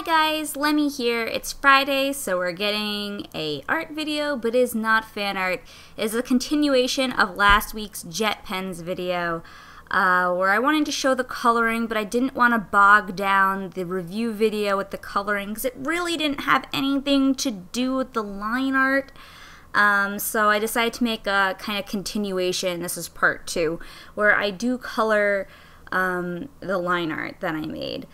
guys, Lemmy here. It's Friday, so we're getting a art video, but it is not fan art. It is a continuation of last week's Jet Pens video, where I wanted to show the coloring, but I didn't want to bog down the review video with the coloring, because it really didn't have anything to do with the line art. So I decided to make a kind of continuation. This is part 2, where I do color the line art that I made.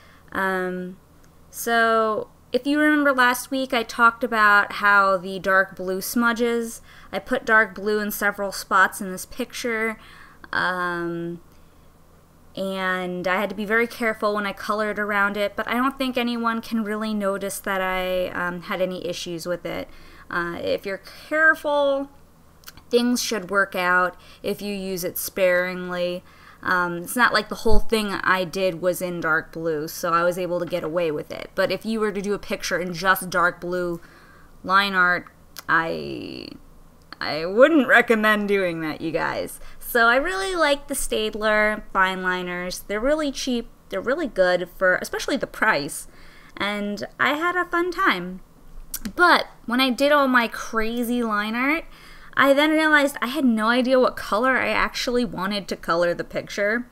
So if you remember last week, I talked about how the dark blue smudges. I put dark blue in several spots in this picture, and I had to be very careful when I colored around it, but I don't think anyone can really notice that I had any issues with it. If you're careful, things should work out if you use it sparingly. It's not like the whole thing I did was in dark blue, so I was able to get away with it. But if you were to do a picture in just dark blue line art, I wouldn't recommend doing that, you guys. So I really like the Staedtler fine liners. They're really cheap. They're really good for, especially the price. And I had a fun time. But when I did all my crazy line art, I then realized I had no idea what color I actually wanted to color the picture,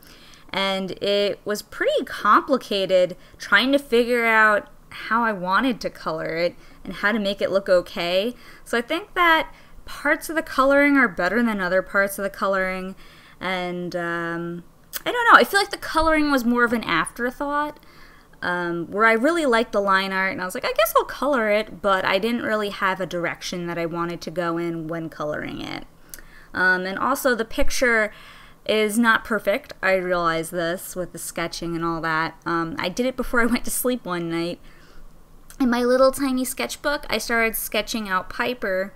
and it was pretty complicated trying to figure out how I wanted to color it and how to make it look okay. So I think that parts of the coloring are better than other parts of the coloring, and I don't know, I feel like the coloring was more of an afterthought. Where I really liked the line art, and I was like, I guess I'll color it, but I didn't really have a direction that I wanted to go in when coloring it. And also, the picture is not perfect. I realized this with the sketching and all that. I did it before I went to sleep one night. In my little tiny sketchbook, I started sketching out Piper,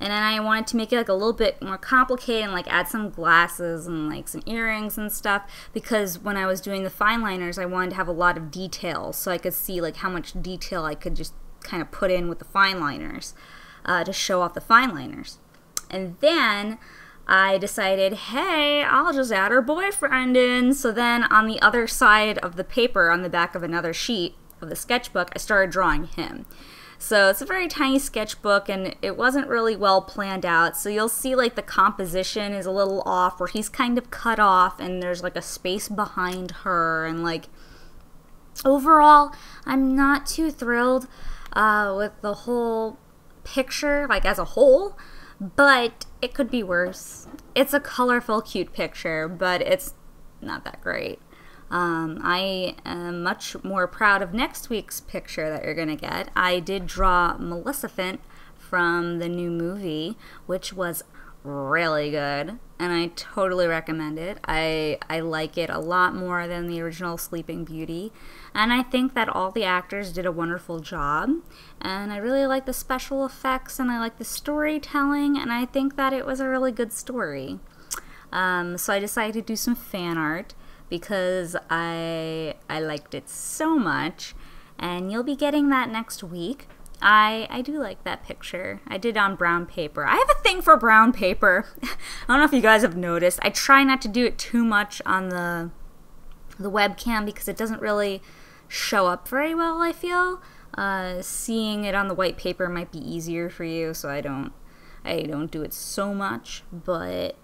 and then I wanted to make it like a little bit more complicated and like add some glasses and like some earrings and stuff, because when I was doing the fine liners, I wanted to have a lot of details so I could see like how much detail I could just kind of put in with the fine liners to show off the fine liners. And then I decided, hey, I'll just add her boyfriend in. So then on the other side of the paper, on the back of another sheet of the sketchbook, I started drawing him. So it's a very tiny sketchbook, and it wasn't really well planned out. So you'll see like the composition is a little off, where he's kind of cut off and there's like a space behind her, and like overall I'm not too thrilled with the whole picture, like as a whole, but it could be worse. It's a colorful, cute picture, but it's not that great. I am much more proud of next week's picture that you're gonna get. I did draw Maleficent from the new movie, which was really good, and I totally recommend it. I like it a lot more than the original Sleeping Beauty, and I think that all the actors did a wonderful job, and I really like the special effects, and I like the storytelling, and I think that it was a really good story. So I decided to do some fan art, because I liked it so much, and you'll be getting that next week. I do like that picture. I did on brown paper. I have a thing for brown paper. I don't know if you guys have noticed. I try not to do it too much on the webcam, because it doesn't really show up very well, I feel. Seeing it on the white paper might be easier for you, so I don't do it so much, but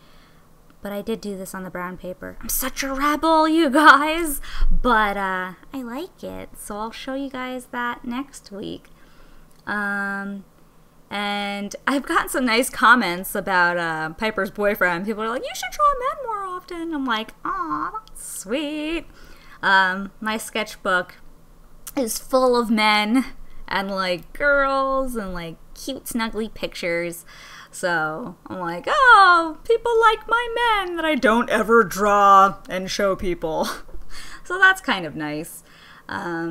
I did do this on the brown paper. I'm such a rebel, you guys! But I like it, so I'll show you guys that next week. And I've gotten some nice comments about Piper's boyfriend. People are like, you should draw men more often. I'm like, aw, that's sweet. My sketchbook is full of men and like girls and like cute snuggly pictures. So I'm like, oh, people like my men that I don't ever draw and show people. So that's kind of nice. Yeah.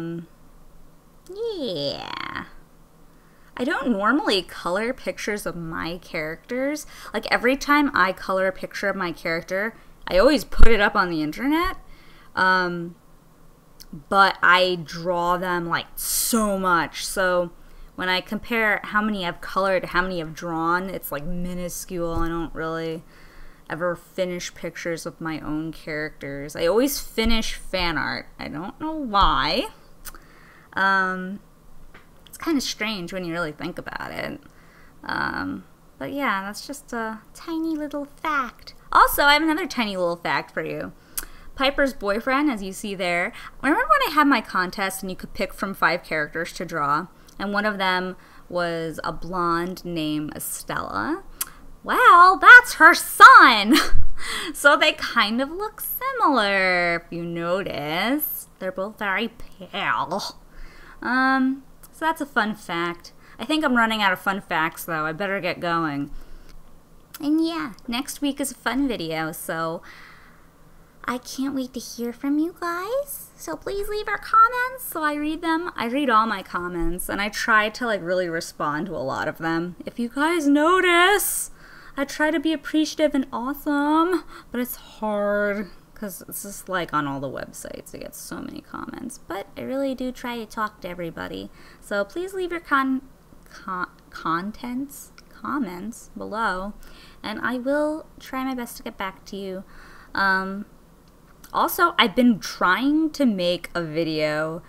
I don't normally color pictures of my characters. Like every time I color a picture of my character, I always put it up on the internet. But I draw them like so much. So when I compare how many I've colored to how many I've drawn, it's like minuscule. I don't really ever finish pictures of my own characters. I always finish fan art. I don't know why. kind of strange when you really think about it. But yeah, that's just a tiny little fact. Also, I have another tiny little fact for you. Piper's boyfriend, as you see there, remember when I had my contest and you could pick from 5 characters to draw? And one of them was a blonde named Estella. Well, that's her son! So they kind of look similar, if you notice. They're both very pale. So that's a fun fact. I think I'm running out of fun facts, though. I better get going. And yeah, next week is a fun video, so I can't wait to hear from you guys. So please leave your comments so I read them. I read all my comments, and I try to like really respond to a lot of them. If you guys notice, I try to be appreciative and awesome, but it's hard because it's just like on all the websites. I get so many comments, but I really do try to talk to everybody. So please leave your comments below, and I will try my best to get back to you. Also, I've been trying to make a video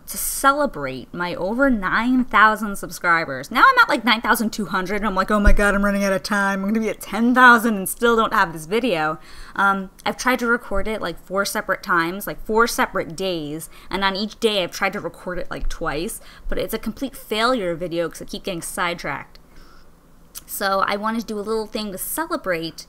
to celebrate my over 9,000 subscribers. Now I'm at like 9,200 and I'm like, oh my god, I'm running out of time. I'm gonna be at 10,000 and still don't have this video. I've tried to record it like 4 separate times, like 4 separate days, and on each day I've tried to record it like twice, but it's a complete failure video because I keep getting sidetracked. So I wanted to do a little thing to celebrate,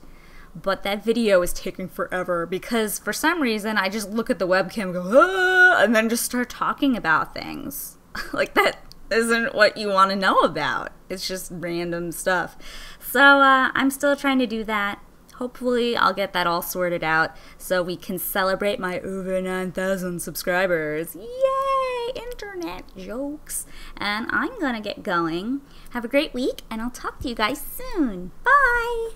but that video is taking forever because for some reason I just look at the webcam and go, ah, and then just start talking about things. Like that isn't what you want to know about. It's just random stuff. So I'm still trying to do that. Hopefully I'll get that all sorted out so we can celebrate my over 9,000 subscribers. Yay! Internet jokes. And I'm gonna get going. Have a great week, and I'll talk to you guys soon. Bye!